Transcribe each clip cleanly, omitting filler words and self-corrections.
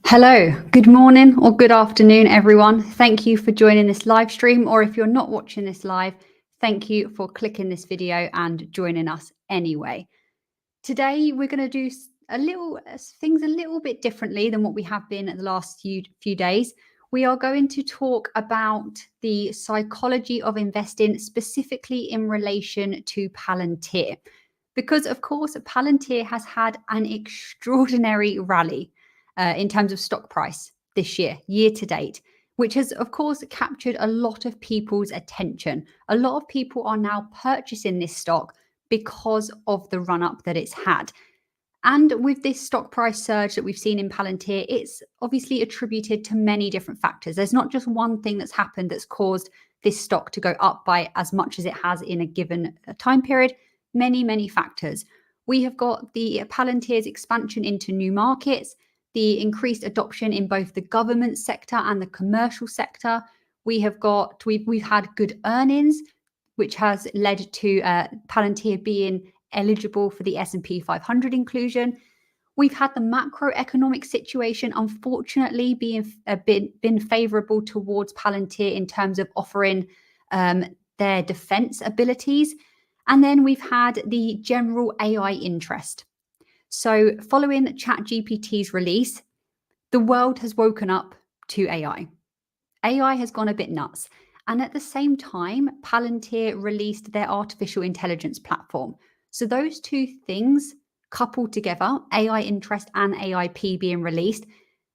Hello, good morning or good afternoon, everyone. Thank you for joining this live stream, or if you're not watching this live, thank you for clicking this video and joining us anyway. Today, we're going to do things a little bit differently than what we have been at the last few days. We are going to talk about the psychology of investing, specifically in relation to Palantir, because of course, Palantir has had an extraordinary rally in terms of stock price this year to date, which has, of course, captured a lot of people's attention. A lot of people are now purchasing this stock because of the run up that it's had. And with this stock price surge that we've seen in Palantir, it's obviously attributed to many different factors. There's not just one thing that's happened that's caused this stock to go up by as much as it has in a given time period. Many factors. We have got the Palantir's expansion into new markets, the increased adoption in both the government sector and the commercial sector. We've had good earnings, which has led to Palantir being eligible for the S&P 500 inclusion. We've had the macroeconomic situation, unfortunately, been favorable towards Palantir in terms of offering their defense abilities. And then we've had the general AI interest. So following ChatGPT's release, the world has woken up to AI. AI has gone a bit nuts. And at the same time, Palantir released their artificial intelligence platform. So those two things coupled together, AI interest and AIP being released,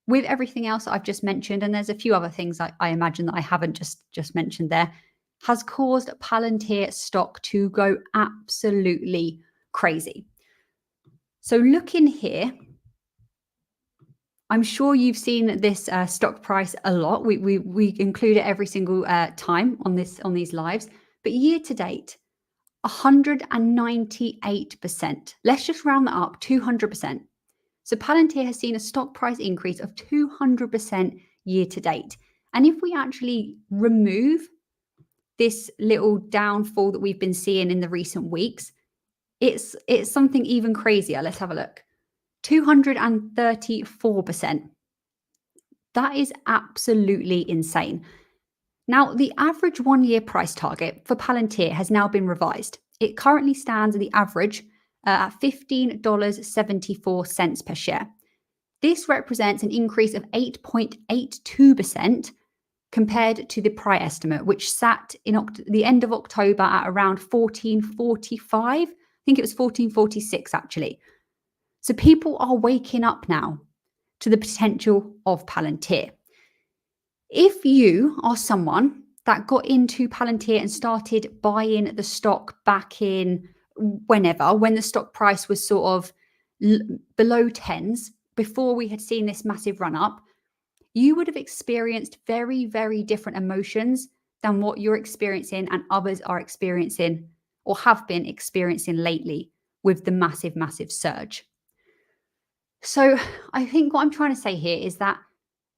with everything else that I've just mentioned, and there's a few other things I imagine that I haven't just mentioned there, has caused Palantir stock to go absolutely crazy. So looking here, I'm sure you've seen this stock price a lot. We include it every single time on these lives. But year to date, 198%. Let's just round that up, 200%. So Palantir has seen a stock price increase of 200% year to date. And if we actually remove this little downfall that we've been seeing in the recent weeks, it's something even crazier. Let's have a look. 234%. That is absolutely insane. Now, the average 1 year price target for Palantir has now been revised. It currently stands at the average at $15.74 per share. This represents an increase of 8.82% compared to the prior estimate, which sat in the end of October at around 1445. I think it was 1446 actually. So people are waking up now to the potential of Palantir. If you are someone that got into Palantir and started buying the stock back in when the stock price was sort of below tens, before we had seen this massive run up, you would have experienced very, very different emotions than what you're experiencing and others are experiencing or have been experiencing lately with the massive surge. So I think what I'm trying to say here is that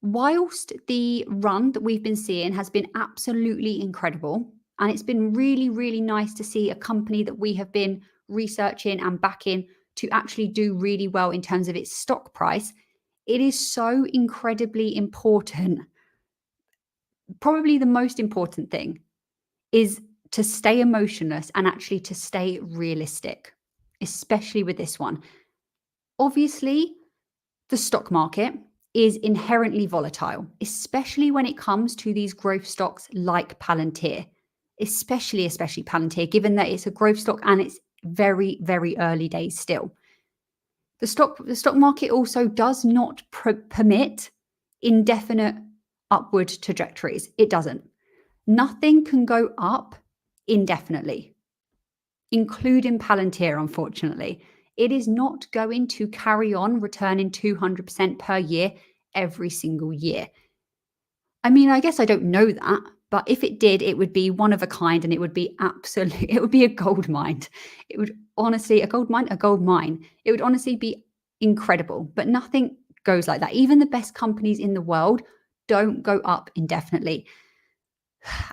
whilst the run that we've been seeing has been absolutely incredible, and it's been really, really nice to see a company that we have been researching and backing to actually do really well in terms of its stock price, it is so incredibly important. Probably the most important thing is to stay emotionless and actually to stay realistic, especially with this one. Obviously, the stock market is inherently volatile, especially when it comes to these growth stocks like Palantir, especially Palantir, given that it's a growth stock and it's very, very early days still. The stock market also does not permit indefinite upward trajectories. It doesn't. Nothing can go up indefinitely, including Palantir, unfortunately. It is not going to carry on returning 200% per year every single year. I mean, I guess I don't know that, but if it did, it would be one of a kind and it would be it would be a gold mine. It would honestly, a gold mine. It would honestly be incredible, but nothing goes like that. Even the best companies in the world don't go up indefinitely.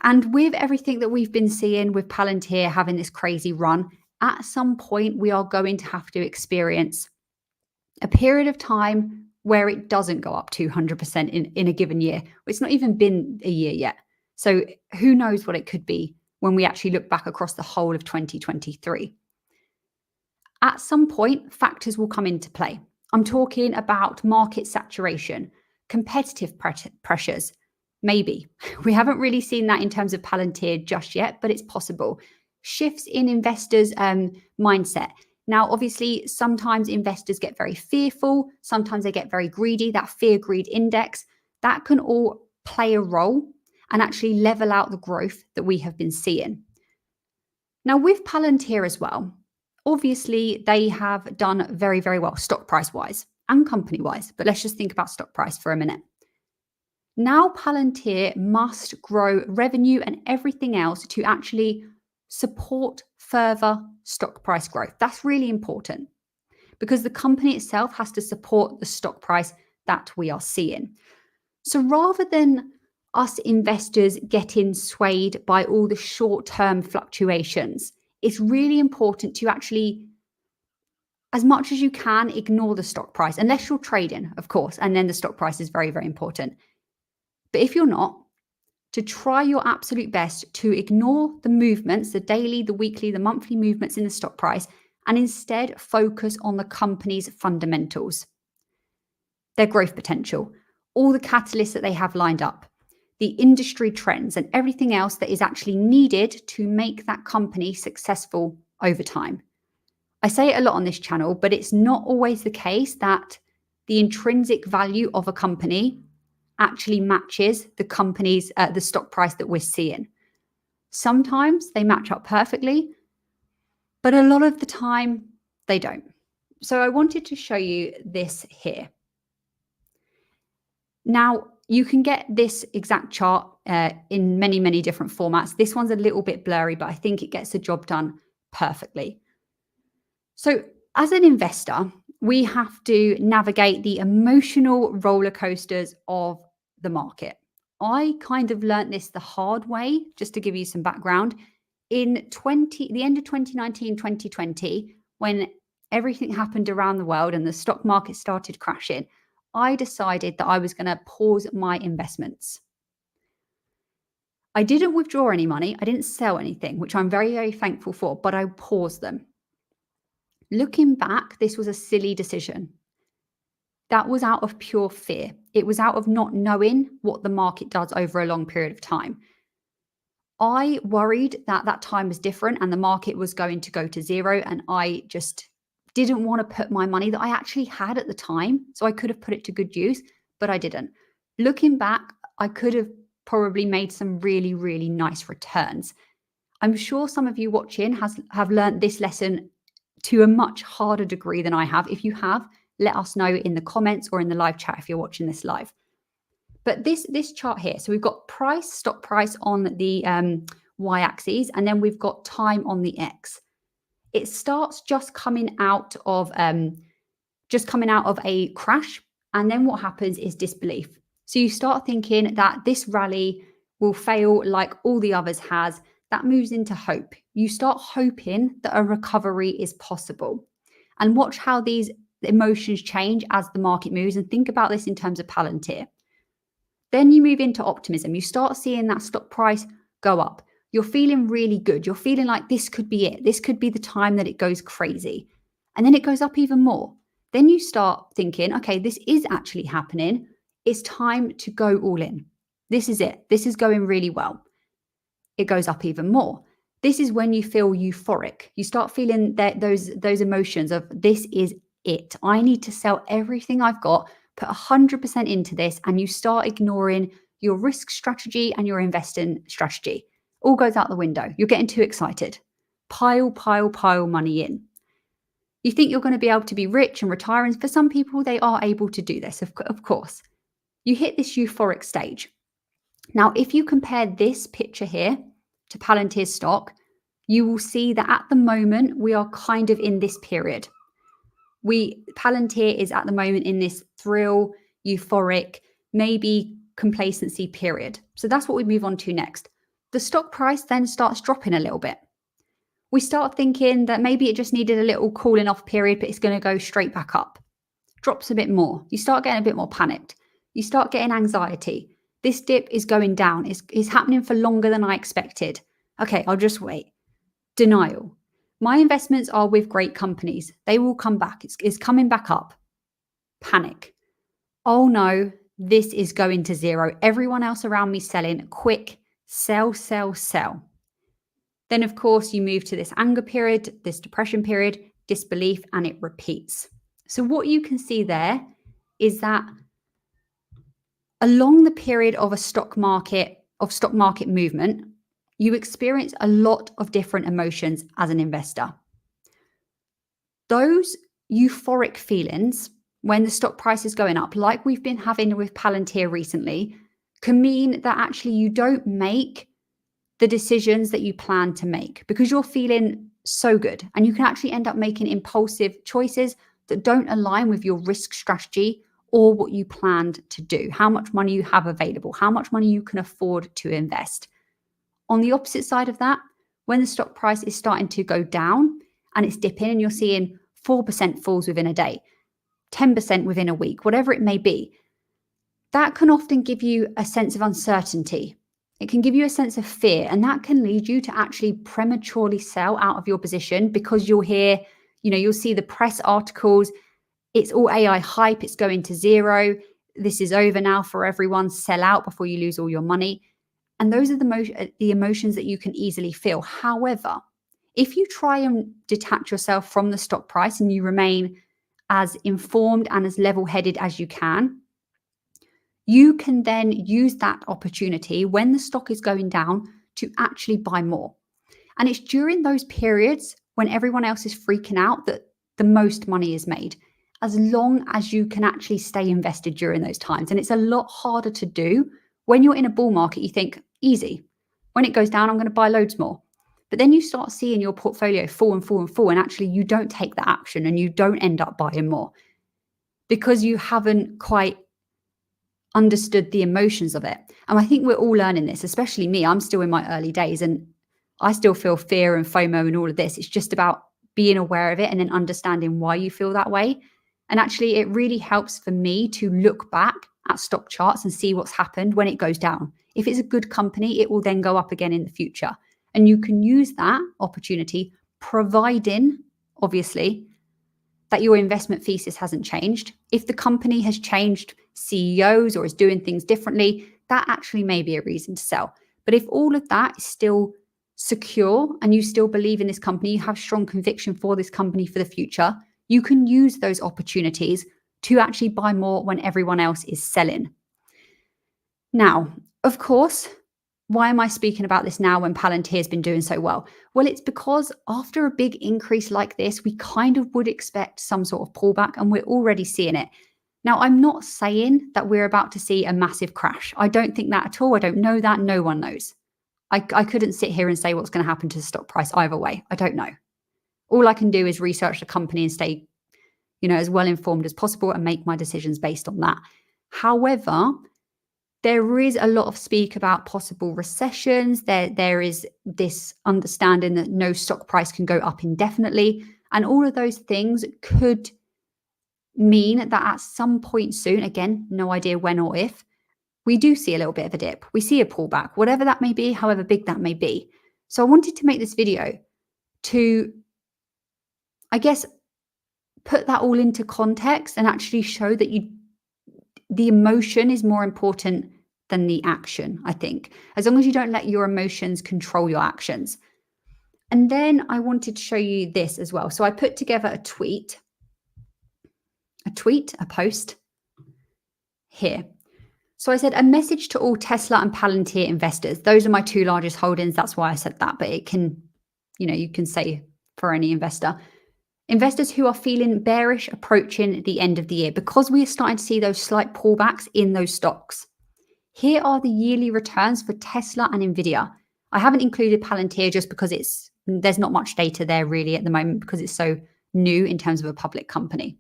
And with everything that we've been seeing with Palantir having this crazy run, at some point we are going to have to experience a period of time where it doesn't go up 200% in a given year. It's not even been a year yet. So who knows what it could be when we actually look back across the whole of 2023. At some point, factors will come into play. I'm talking about market saturation, competitive pressures. Maybe. We haven't really seen that in terms of Palantir just yet, but it's possible. Shifts in investors' mindset. Now, obviously, sometimes investors get very fearful. Sometimes they get very greedy. That fear-greed index, that can all play a role and actually level out the growth that we have been seeing. Now, with Palantir as well, obviously, they have done very, very well stock price-wise and company-wise. But let's just think about stock price for a minute. Now, Palantir must grow revenue and everything else to actually support further stock price growth. That's really important because the company itself has to support the stock price that we are seeing. So rather than us investors getting swayed by all the short-term fluctuations, it's really important to actually, as much as you can, ignore the stock price, unless you're trading, of course, and then the stock price is very, very important. But if you're not, to try your absolute best to ignore the movements, the daily, the weekly, the monthly movements in the stock price, and instead focus on the company's fundamentals, their growth potential, all the catalysts that they have lined up, the industry trends, and everything else that is actually needed to make that company successful over time. I say it a lot on this channel, but it's not always the case that the intrinsic value of a company actually matches the company's the stock price that we're seeing. Sometimes they match up perfectly, but a lot of the time they don't. So I wanted to show you this here. Now, you can get this exact chart in many, many different formats. This one's a little bit blurry, but I think it gets the job done perfectly. So as an investor, we have to navigate the emotional roller coasters of the market. I kind of learnt this the hard way, just to give you some background. In the end of 2019, 2020, when everything happened around the world and the stock market started crashing, I decided that I was going to pause my investments. I didn't withdraw any money. I didn't sell anything, which I'm very, very thankful for, but I paused them. Looking back, this was a silly decision. That was out of pure fear. It was out of not knowing what the market does over a long period of time. I worried that that time was different and the market was going to go to zero, and I just didn't want to put my money that I actually had at the time. So I could have put it to good use, but I didn't. Looking back, I could have probably made some really, really nice returns. I'm sure some of you watching have learned this lesson to a much harder degree than I have. If you have, let us know in the comments or in the live chat if you're watching this live. But this chart here, so we've got price, stock price on the y-axis, and then we've got time on the x. It starts just coming out of a crash, and then what happens is disbelief. So you start thinking that this rally will fail like all the others has. That moves into hope. You start hoping that a recovery is possible. And watch how these emotions change as the market moves, and think about this in terms of Palantir. Then you move into optimism. You start seeing that stock price go up. You're feeling really good. You're feeling like this could be it. This could be the time that it goes crazy. And then it goes up even more. Then you start thinking, okay, this is actually happening. It's time to go all in. This is it. This is going really well. It goes up even more. This is when you feel euphoric. You start feeling those emotions of this is it. I need to sell everything I've got, put 100% into this, and you start ignoring your risk strategy and your investing strategy. All goes out the window. You're getting too excited. Pile money in. You think you're going to be able to be rich and retire, and for some people, they are able to do this, of course. You hit this euphoric stage. Now, if you compare this picture here to Palantir stock, you will see that at the moment, we are kind of in this period. Palantir is at the moment in this thrill, euphoric, maybe complacency period. So that's what we move on to next. The stock price then starts dropping a little bit. We start thinking that maybe it just needed a little cooling off period, but it's going to go straight back up. drops a bit more. You start getting a bit more panicked. You start getting anxiety. This dip is going down. It's happening for longer than I expected. Okay, I'll just wait. Denial. My investments are with great companies. They will come back. It's coming back up. Panic. Oh no, this is going to zero. Everyone else around me selling. Quick, sell, sell, sell. Then, of course, you move to this anger period, this depression period, disbelief, and it repeats. So what you can see there is that along the period of a stock market movement, you experience a lot of different emotions as an investor. Those euphoric feelings when the stock price is going up, like we've been having with Palantir recently, can mean that actually you don't make the decisions that you plan to make because you're feeling so good, and you can actually end up making impulsive choices that don't align with your risk strategy or what you planned to do, how much money you have available, how much money you can afford to invest. On the opposite side of that, when the stock price is starting to go down and it's dipping and you're seeing 4% falls within a day, 10% within a week, whatever it may be, that can often give you a sense of uncertainty. It can give you a sense of fear, and that can lead you to actually prematurely sell out of your position because you'll hear, you'll see the press articles, it's all AI hype, it's going to zero, this is over now for everyone, sell out before you lose all your money. And those are the emotions that you can easily feel. However, if you try and detach yourself from the stock price and you remain as informed and as level-headed as you can then use that opportunity when the stock is going down to actually buy more. And it's during those periods when everyone else is freaking out that the most money is made, as long as you can actually stay invested during those times. And it's a lot harder to do when you're in a bull market. You think, easy. When it goes down, I'm going to buy loads more. But then you start seeing your portfolio fall and fall and fall, and actually you don't take that action and you don't end up buying more because you haven't quite understood the emotions of it. And I think we're all learning this, especially me. I'm still in my early days and I still feel fear and FOMO and all of this. It's just about being aware of it and then understanding why you feel that way. And actually, it really helps for me to look back at stock charts and see what's happened when it goes down. If it's a good company, it will then go up again in the future. And you can use that opportunity, providing, obviously, that your investment thesis hasn't changed. If the company has changed CEOs or is doing things differently, that actually may be a reason to sell. But if all of that is still secure and you still believe in this company, you have strong conviction for this company for the future, you can use those opportunities to actually buy more when everyone else is selling. Now, of course, why am I speaking about this now when Palantir has been doing so well? Well, it's because after a big increase like this, we kind of would expect some sort of pullback, and we're already seeing it. Now, I'm not saying that we're about to see a massive crash. I don't think that at all. I don't know that. No one knows. I couldn't sit here and say what's going to happen to the stock price either way. I don't know. All I can do is research the company and stay, as well informed as possible and make my decisions based on that. However, there is a lot of speak about possible recessions. There is this understanding that no stock price can go up indefinitely. And all of those things could mean that at some point soon, again, no idea when or if, we do see a little bit of a dip. We see a pullback, whatever that may be, however big that may be. So I wanted to make this video to, I guess, put that all into context and actually show that the emotion is more important than the action, I think, as long as you don't let your emotions control your actions. And then I wanted to show you this as well. So I put together a post here. So I said, a message to all Tesla and Palantir investors. Those are my two largest holdings. That's why I said that, but it can, you can say for any investor. Investors who are feeling bearish approaching the end of the year, because we are starting to see those slight pullbacks in those stocks. Here are the yearly returns for Tesla and NVIDIA. I haven't included Palantir just because there's not much data there really at the moment because it's so new in terms of a public company.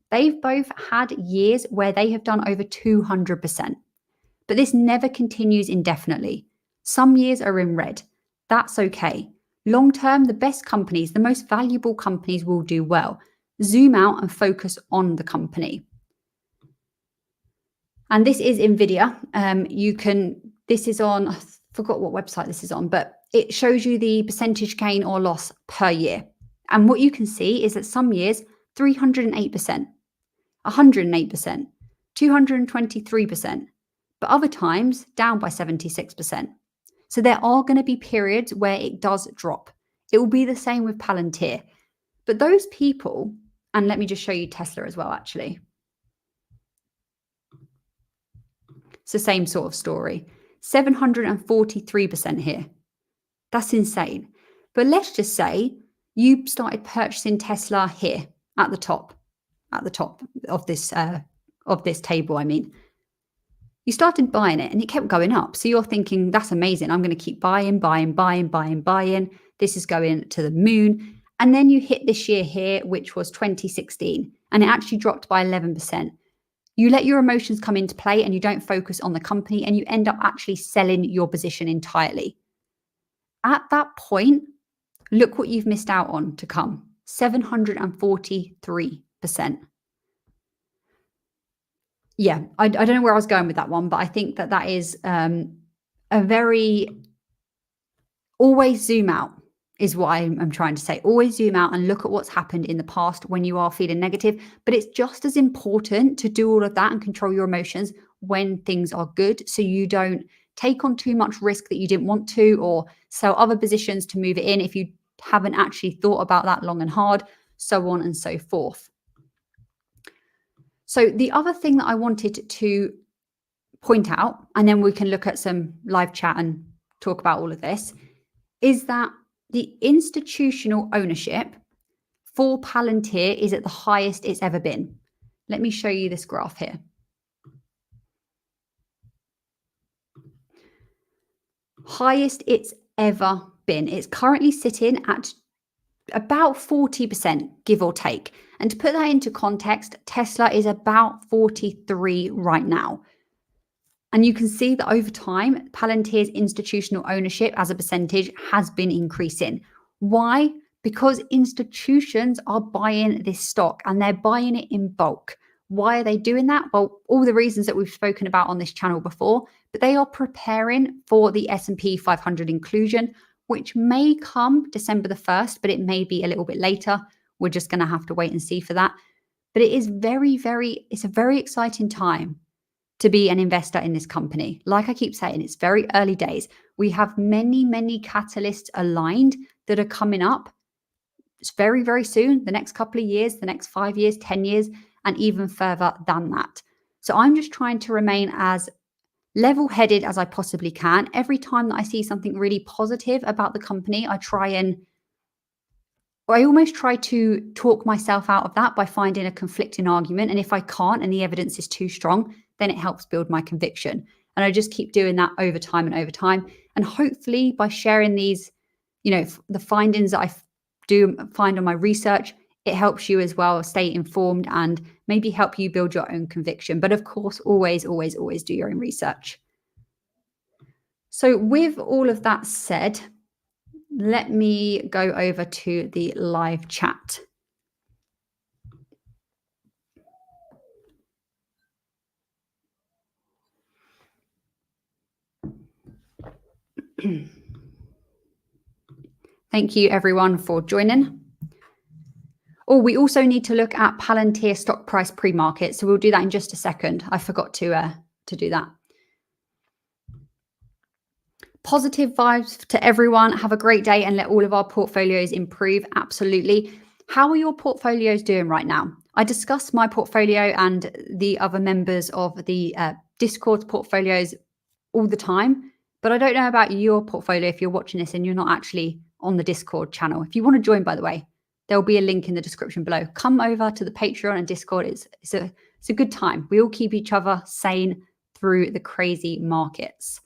They've both had years where they have done over 200%, but this never continues indefinitely. Some years are in red. That's okay. Long term, the best companies, the most valuable companies will do well. zoom out and focus on the company. And this is NVIDIA. This is on, I forgot what website this is on, but it shows you the percentage gain or loss per year. And what you can see is that some years, 308%, 108%, 223%, but other times down by 76%. So there are going to be periods where it does drop. It will be the same with Palantir. But those people, and let me just show you Tesla as well, actually. It's the same sort of story. 743% here. That's insane. But let's just say you started purchasing Tesla here at the top of this table, I mean. You started buying it and it kept going up. So you're thinking, that's amazing. I'm going to keep buying. This is going to the moon. And then you hit this year here, which was 2016, and it actually dropped by 11%. You let your emotions come into play and you don't focus on the company, and you end up actually selling your position entirely. At that point, look what you've missed out on to come. 743%. Yeah, I don't know where I was going with that one, but I think that is a very, always zoom out is what I'm trying to say. Always zoom out and look at what's happened in the past when you are feeling negative. But it's just as important to do all of that and control your emotions when things are good, so you don't take on too much risk that you didn't want to, or sell other positions to move it in if you haven't actually thought about that long and hard, so on and so forth. So the other thing that I wanted to point out, and then we can look at some live chat and talk about all of this, is that the institutional ownership for Palantir is at the highest it's ever been. Let me show you this graph here. Highest it's ever been. It's currently sitting at about 40%, give or take. And to put that into context, Tesla is about 43 right now. And you can see that over time, Palantir's institutional ownership as a percentage has been increasing. Why? Because institutions are buying this stock and they're buying it in bulk. Why are they doing that? Well, all the reasons that we've spoken about on this channel before, but they are preparing for the S&P 500 inclusion, which may come December the 1st, but it may be a little bit later. We're just going to have to wait and see for that. But it is it's a very exciting time to be an investor in this company. Like I keep saying, it's very early days. We have many, many catalysts aligned that are coming up. It's very, very soon, the next couple of years, the next 5 years, 10 years, and even further than that. So I'm just trying to remain as level-headed as I possibly can. Every time that I see something really positive about the company, I almost try to talk myself out of that by finding a conflicting argument. And if I can't and the evidence is too strong, then it helps build my conviction. And I just keep doing that over time and over time. And hopefully by sharing these, the findings that I do find on my research, it helps you as well stay informed and maybe help you build your own conviction. But of course, always, always, always do your own research. So with all of that said, let me go over to the live chat. Thank you everyone for joining. Oh, we also need to look at Palantir stock price pre-market. So we'll do that in just a second. I forgot to do that. Positive vibes to everyone. Have a great day and let all of our portfolios improve. Absolutely. How are your portfolios doing right now? I discuss my portfolio and the other members of the Discord portfolios all the time, but I don't know about your portfolio if you're watching this and you're not actually on the Discord channel. If you want to join, by the way, there'll be a link in the description below. Come over to the Patreon and Discord. It's a good time. We all keep each other sane through the crazy markets.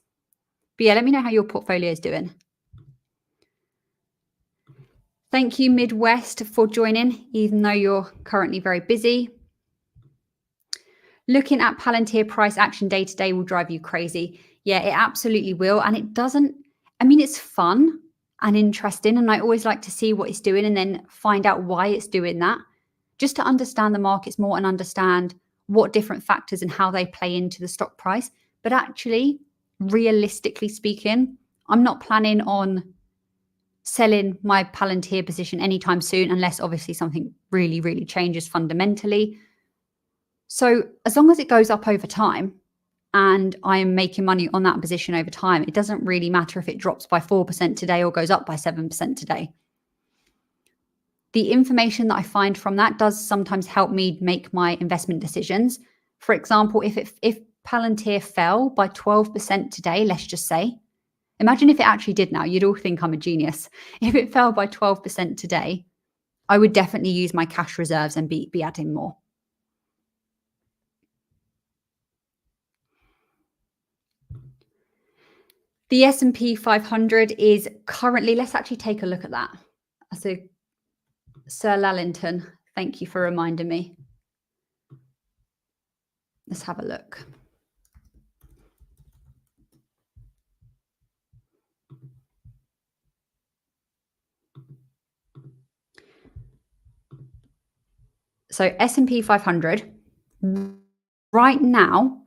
But yeah, let me know how your portfolio is doing. Thank you, Midwest, for joining, even though you're currently very busy. Looking at Palantir price action day to day will drive you crazy. Yeah, it absolutely will. And it doesn't, it's fun and interesting. And I always like to see what it's doing and then find out why it's doing that. just to understand the markets more and understand what different factors and how they play into the stock price. But actually, realistically speaking, I'm not planning on selling my Palantir position anytime soon, unless obviously something really, really changes fundamentally. So as long as it goes up over time and I'm making money on that position over time, it doesn't really matter if it drops by 4% today or goes up by 7% today. The information that I find from that does sometimes help me make my investment decisions. For example, if Palantir fell by 12% today, let's just say, imagine if it actually did now, you'd all think I'm a genius. If it fell by 12% today, I would definitely use my cash reserves and be adding more. The S&P 500 is currently, let's actually take a look at that. So, Sir Lalington, thank you for reminding me. Let's have a look. So S&P 500 right now,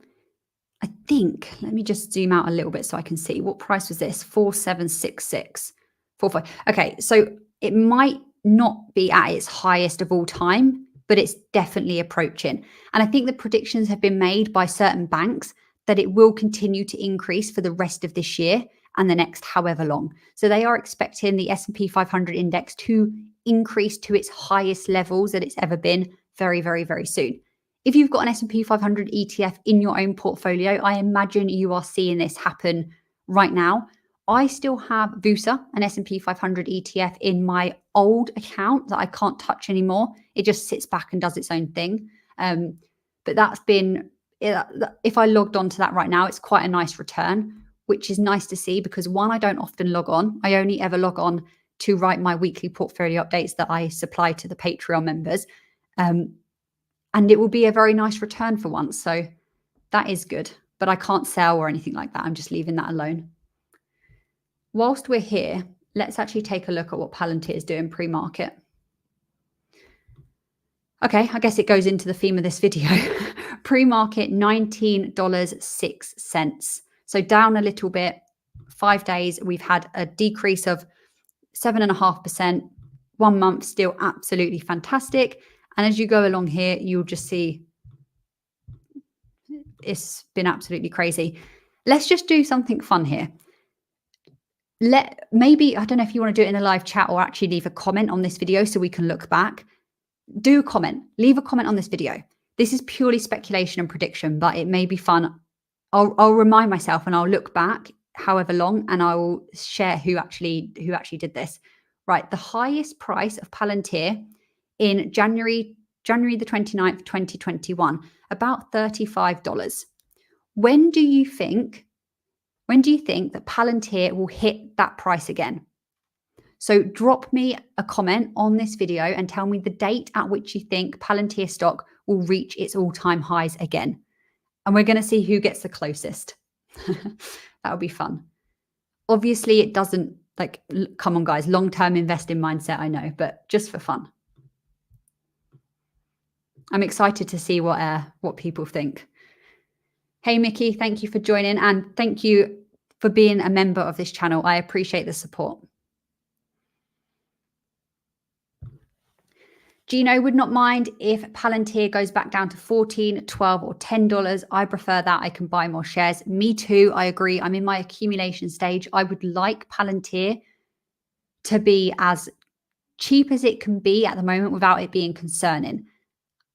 I think, let me just zoom out a little bit so I can see. What price was this? 4766. 45. Okay, so it might not be at its highest of all time, but it's definitely approaching. And I think the predictions have been made by certain banks that it will continue to increase for the rest of this year and the next however long. So they are expecting the S&P 500 index to increase to its highest levels that it's ever been very, very, very soon. If you've got an S&P 500 ETF in your own portfolio, I imagine you are seeing this happen right now. I still have VUSA, an S&P 500 ETF in my old account that I can't touch anymore. It just sits back and does its own thing. But that's been, if I logged onto that right now, it's quite a nice return, which is nice to see because one, I don't often log on. I only ever log on to write my weekly portfolio updates that I supply to the Patreon members. And it will be a very nice return for once. So that is good, but I can't sell or anything like that. I'm just leaving that alone. Whilst we're here, let's actually take a look at what Palantir is doing pre-market. Okay, I guess it goes into the theme of this video. Pre-market, $19.06. So down a little bit. 5 days, we've had a decrease of 7.5%. 1 month, still absolutely fantastic. And as you go along here, you'll just see it's been absolutely crazy. Let's just do something fun here. Maybe, I don't know if you want to do it in a live chat or actually leave a comment on this video so we can look back. Do a comment, leave a comment on this video. This is purely speculation and prediction, but it may be fun. I'll remind myself and I'll look back however long and I will share who actually did this. Right, the highest price of Palantir in January the 29th, 2021, about $35. When do you think that Palantir will hit that price again? So drop me a comment on this video and tell me the date at which you think Palantir stock will reach its all-time highs again. And we're going to see who gets the closest. That would be fun. Obviously, it doesn't, like, come on, guys, long-term investing mindset, I know, but just for fun. I'm excited to see what people think. Hey, Mickey, thank you for joining and thank you for being a member of this channel. I appreciate the support. Gino would not mind if Palantir goes back down to $14, $12 or $10. I prefer that. I can buy more shares. Me too. I agree. I'm in my accumulation stage. I would like Palantir to be as cheap as it can be at the moment without it being concerning.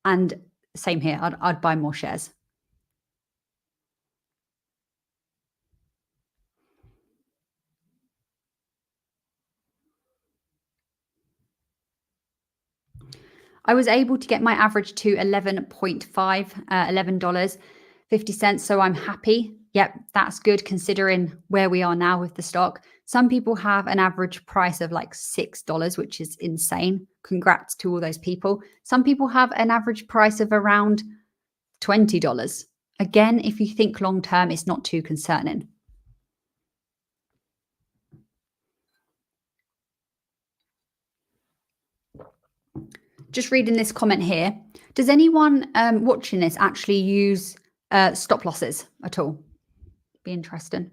And same here. I'd buy more shares. I was able to get my average to 11.5, $11.50. So I'm happy. Yep, that's good considering where we are now with the stock. Some people have an average price of like $6, which is insane. Congrats to all those people. Some people have an average price of around $20. Again, if you think long term, it's not too concerning. Just reading this comment here. Does anyone watching this actually use stop losses at all? Be interesting.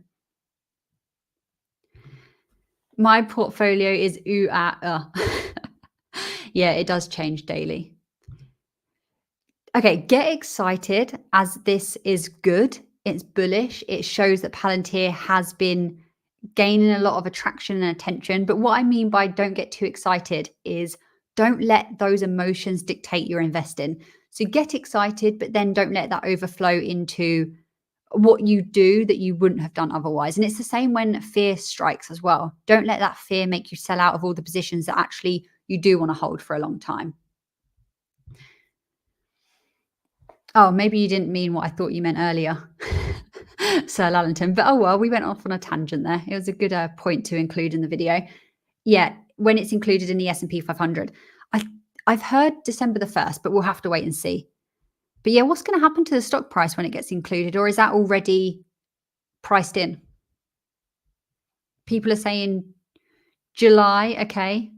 My portfolio is Yeah, it does change daily. Okay, get excited as this is good. It's bullish. It shows that Palantir has been gaining a lot of attraction and attention. But what I mean by don't get too excited is don't let those emotions dictate your investing. So get excited, but then don't let that overflow into what you do that you wouldn't have done otherwise. And it's the same when fear strikes as well. Don't let that fear make you sell out of all the positions that actually you do want to hold for a long time. Oh, maybe you didn't mean what I thought you meant earlier, Sir Lalington. But oh well, we went off on a tangent there. It was a good point to include in the video. Yeah, when it's included in the S&P 500. I've heard December the 1st, but we'll have to wait and see. But yeah, what's going to happen to the stock price when it gets included? Or is that already priced in? People are saying July, okay.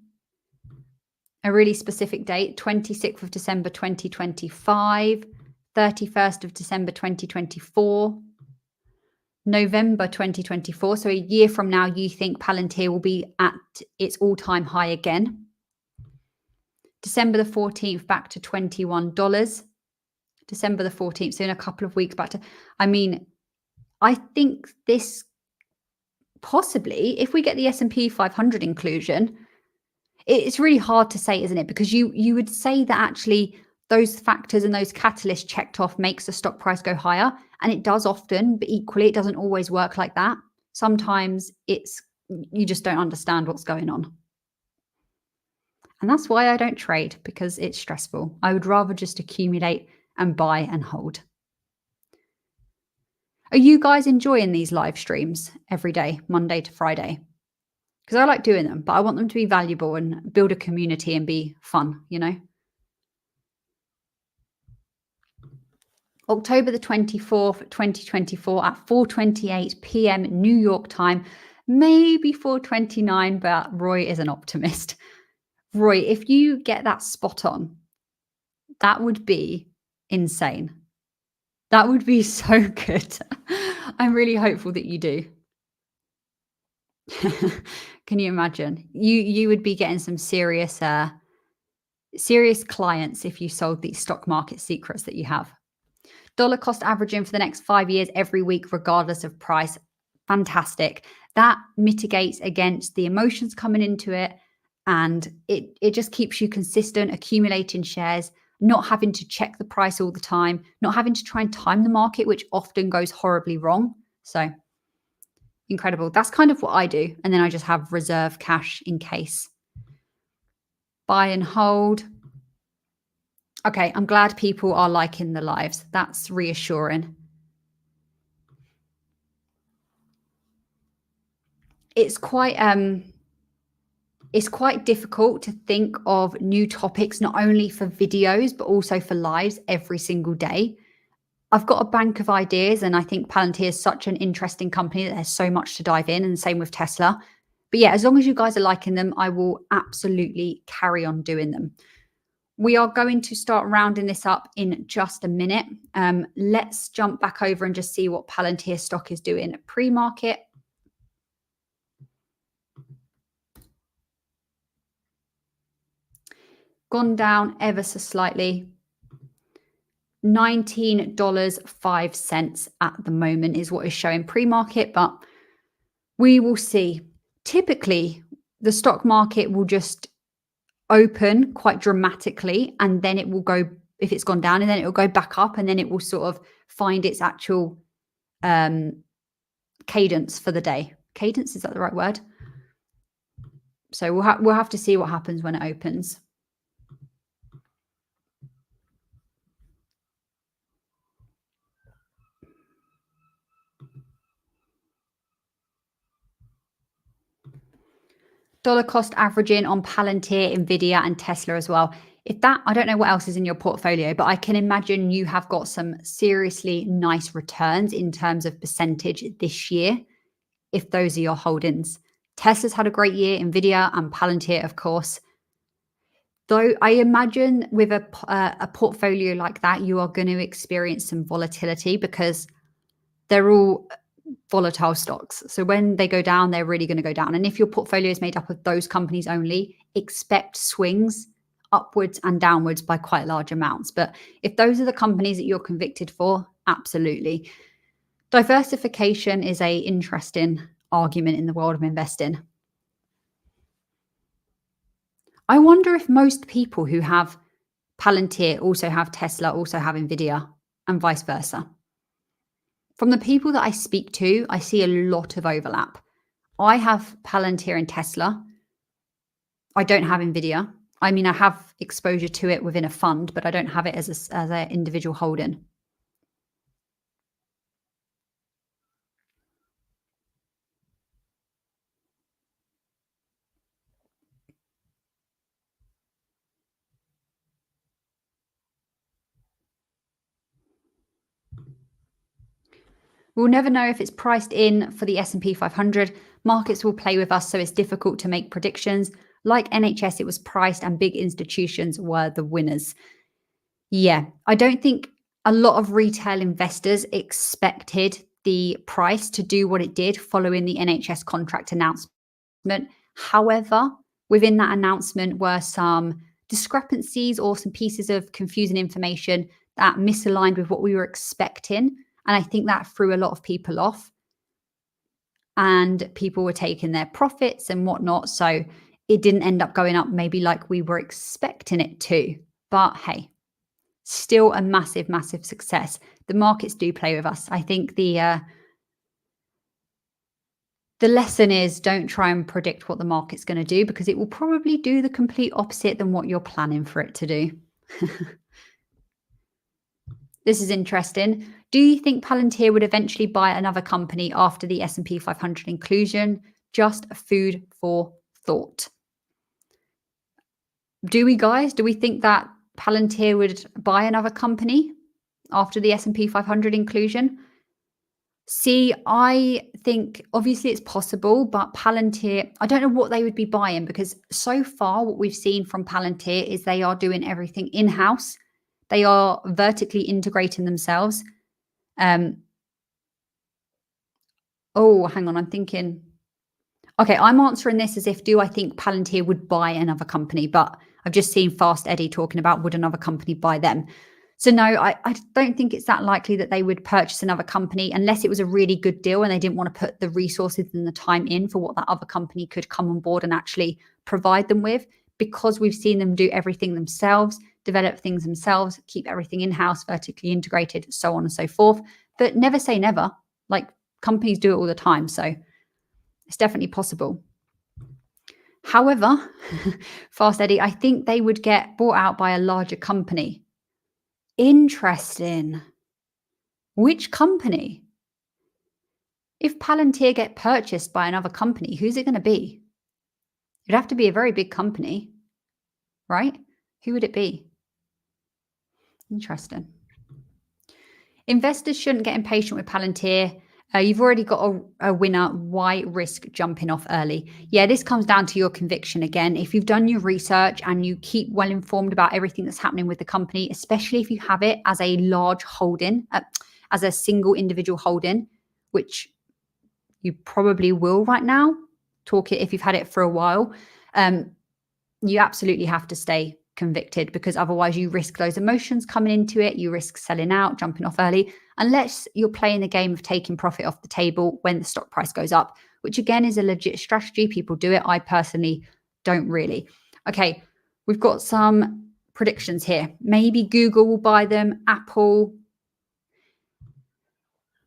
A really specific date, 26th of December 2025, 31st of December 2024, November 2024. So a year from now, you think Palantir will be at its all-time high again. December the 14th, back to $21. December the 14th, so in a couple of weeks back to, I mean, I think this possibly, if we get the S&P 500 inclusion, it's really hard to say, isn't it? Because you would say that actually those factors and those catalysts checked off makes the stock price go higher. And it does often, but equally, it doesn't always work like that. Sometimes you just don't understand what's going on. And that's why I don't trade, because it's stressful. I would rather just accumulate and buy and hold. Are you guys enjoying these live streams every day, Monday to Friday? Because I like doing them, but I want them to be valuable and build a community and be fun, you know? October the 24th, 2024 at 4:28 p.m. New York time, maybe 4:29, but Roy is an optimist. Roy, if you get that spot on, that would be insane. That would be so good. I'm really hopeful that you do. Can you imagine? You would be getting some serious clients if you sold these stock market secrets that you have. Dollar cost averaging for the next 5 years every week, regardless of price. Fantastic. That mitigates against the emotions coming into it. And it just keeps you consistent, accumulating shares, not having to check the price all the time, not having to try and time the market, which often goes horribly wrong. So incredible. That's kind of what I do. And then I just have reserve cash in case. Buy and hold. Okay, I'm glad people are liking the lives. That's reassuring. It's quite difficult to think of new topics, not only for videos, but also for lives every single day. I've got a bank of ideas, and I think Palantir is such an interesting company that there's so much to dive in, and same with Tesla. But yeah, as long as you guys are liking them, I will absolutely carry on doing them. We are going to start rounding this up in just a minute. Let's jump back over and just see what Palantir stock is doing pre-market. Gone down ever so slightly. $19.05 at the moment is what is showing pre-market, but we will see. Typically, the stock market will just open quite dramatically, and then it will go, if it's gone down, and then it will go back up, and then it will sort of find its actual cadence for the day. Cadence, is that the right word? So we'll have to see what happens when it opens. Dollar cost averaging on Palantir, NVIDIA, and Tesla as well. I don't know what else is in your portfolio, but I can imagine you have got some seriously nice returns in terms of percentage this year, if those are your holdings. Tesla's had a great year, NVIDIA and Palantir, of course. Though I imagine with a portfolio like that, you are going to experience some volatility because they're all volatile stocks. So when they go down, they're really going to go down. And if your portfolio is made up of those companies only, expect swings upwards and downwards by quite large amounts. But if those are the companies that you're convicted for, absolutely. Diversification is an interesting argument in the world of investing. I wonder if most people who have Palantir also have Tesla, also have NVIDIA, and vice versa. From the people that I speak to, I see a lot of overlap. I have Palantir and Tesla. I don't have NVIDIA. I mean, I have exposure to it within a fund, but I don't have it as an individual holding. We'll never know if it's priced in for the S&P 500. Markets will play with us, so it's difficult to make predictions. Like NHS, it was priced and big institutions were the winners. Yeah, I don't think a lot of retail investors expected the price to do what it did following the NHS contract announcement. However, within that announcement were some discrepancies or some pieces of confusing information that misaligned with what we were expecting. And I think that threw a lot of people off. And people were taking their profits and whatnot. So it didn't end up going up maybe like we were expecting it to. But hey, still a massive, massive success. The markets do play with us. I think the lesson is don't try and predict what the market's going to do because it will probably do the complete opposite than what you're planning for it to do. This is interesting. Do you think Palantir would eventually buy another company after the S&P 500 inclusion? Just food for thought. Do we, guys? Do we think that Palantir would buy another company after the S&P 500 inclusion? See, I think obviously it's possible, but Palantir, I don't know what they would be buying because so far what we've seen from Palantir is they are doing everything in-house. They are vertically integrating themselves. Oh, hang on, I'm thinking. Okay, I'm answering this as if, do I think Palantir would buy another company? But I've just seen Fast Eddie talking about would another company buy them. So no, I don't think it's that likely that they would purchase another company unless it was a really good deal and they didn't want to put the resources and the time in for what that other company could come on board and actually provide them with. Because we've seen them do everything themselves, develop things themselves, keep everything in-house, vertically integrated, so on and so forth. But never say never. Like companies do it all the time. So it's definitely possible. However, Fast Eddie, I think they would get bought out by a larger company. Interesting. Which company? If Palantir get purchased by another company, who's it going to be? It'd have to be a very big company, right? Who would it be? Interesting. Investors shouldn't get impatient with Palantir. You've already got a winner. Why risk jumping off early? Yeah, this comes down to your conviction again. If you've done your research and you keep well informed about everything that's happening with the company, especially if you have it as a large holding, as a single individual holding, which you probably will right now, talk it if you've had it for a while, you absolutely have to stay convicted because otherwise you risk those emotions coming into it. You risk selling out, jumping off early, unless you're playing the game of taking profit off the table when the stock price goes up, which again is a legit strategy. People do it. I personally don't really. Okay, we've got some predictions here. Maybe Google will buy them, Apple.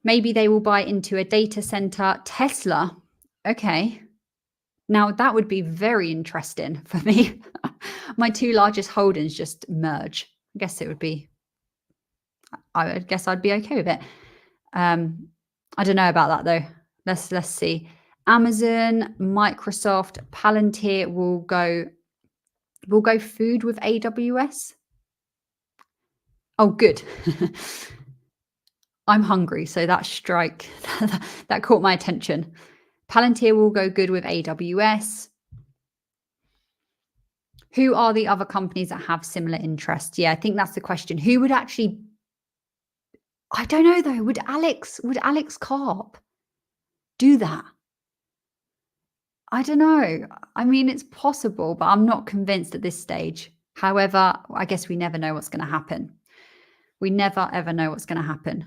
Maybe they will buy into a data center. Tesla. Okay. Now that would be very interesting for me. My two largest holdings just merge. I guess it would be, I guess I'd be okay with it. I don't know about that though. Let's see. Amazon, Microsoft, Palantir will go food with AWS. Oh, good. I'm hungry, so that strike that caught my attention. Palantir will go good with AWS. Who are the other companies that have similar interests? Yeah, I think that's the question. Who would actually, I don't know though, would Alex Karp do that? I don't know. I mean, it's possible, but I'm not convinced at this stage. However, I guess we never know what's going to happen. We never ever know what's going to happen.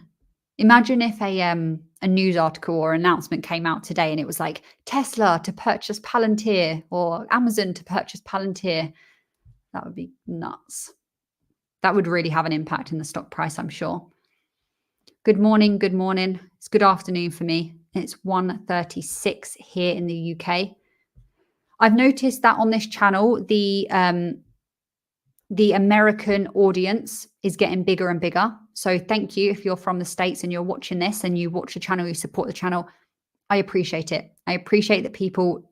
Imagine if a news article or announcement came out today and it was like Tesla to purchase Palantir or Amazon to purchase Palantir. That would be nuts. That would really have an impact in the stock price, I'm sure. Good morning. Good morning. It's good afternoon for me. It's 1:36 here in the UK. I've noticed that on this channel, the American audience is getting bigger and bigger. So thank you if you're from the States and you're watching this and you watch the channel, you support the channel. I appreciate it. I appreciate that people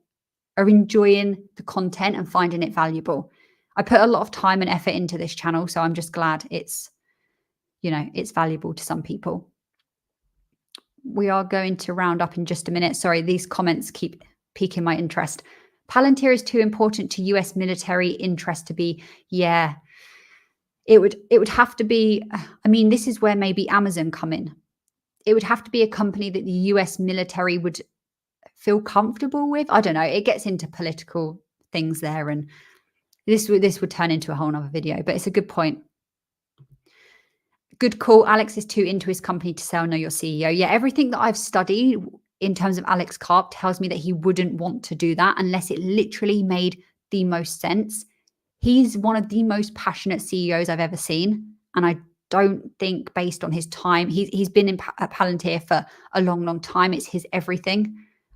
are enjoying the content and finding it valuable. I put a lot of time and effort into this channel, so I'm just glad it's, you know, it's valuable to some people. We are going to round up in just a minute. Sorry, these comments keep piquing my interest. Palantir is too important to US military interest to be, yeah, it would have to be, I mean, this is where maybe Amazon come in. It would have to be a company that the US military would feel comfortable with. I don't know. It gets into political things there, and this would turn into a whole nother video, but it's a good point. Good call. Alex is too into his company to sell. Know your CEO. Yeah, everything that I've studied in terms of Alex Karp tells me that he wouldn't want to do that unless it literally made the most sense. He's one of the most passionate CEOs I've ever seen. And I don't think, based on his time, he's been at Palantir for a long, long time. It's his everything.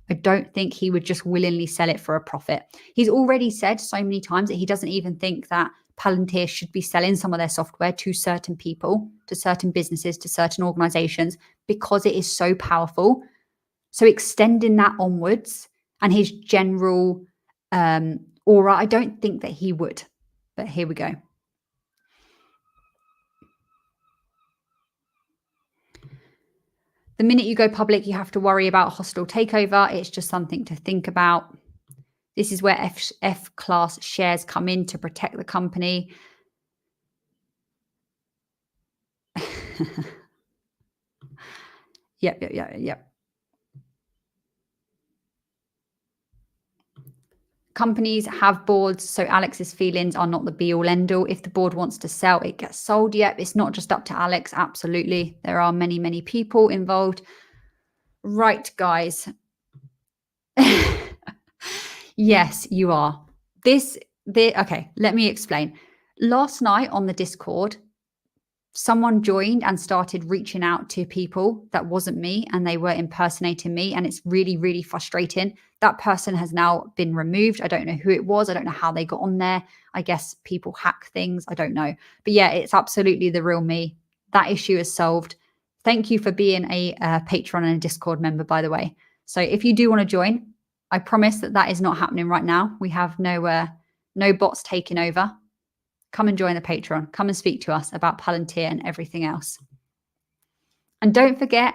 I don't think he would just willingly sell it for a profit. He's already said so many times that he doesn't even think that Palantir should be selling some of their software to certain people, to certain businesses, to certain organizations, because it is so powerful. So extending that onwards and his general aura, I don't think that he would. But here we go. The minute you go public, you have to worry about a hostile takeover. It's just something to think about. This is where F-class shares come in to protect the company. Yep. Companies have boards, so Alex's feelings are not the be-all, end-all. If the board wants to sell, it gets sold. Yep, it's not just up to Alex. Absolutely. There are many, many people involved. Right, guys. Yes, you are. Okay, let me explain. Last night on the Discord, someone joined and started reaching out to people that wasn't me, and they were impersonating me, and it's really, really frustrating. That person has now been removed. I don't know who it was. I don't know how they got on there. I guess people hack things. I don't know. But yeah, it's absolutely the real me. That issue is solved. Thank you for being a Patreon and a Discord member, by the way. So if you do want to join, I promise that is not happening right now. We have no bots taking over. Come and join the Patreon. Come and speak to us about Palantir and everything else. And don't forget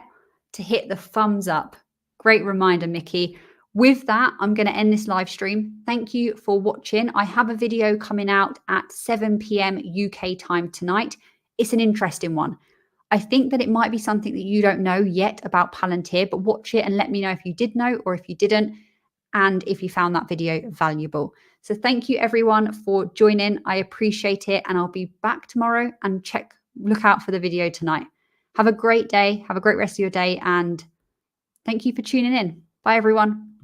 to hit the thumbs up. Great reminder, Mickey. With that, I'm going to end this live stream. Thank you for watching. I have a video coming out at 7 p.m. UK time tonight. It's an interesting one. I think that it might be something that you don't know yet about Palantir, but watch it and let me know if you did know or if you didn't, and if you found that video valuable. So thank you everyone for joining. I appreciate it, and I'll be back tomorrow, and look out for the video tonight. Have a great day. Have a great rest of your day, and thank you for tuning in. Bye everyone.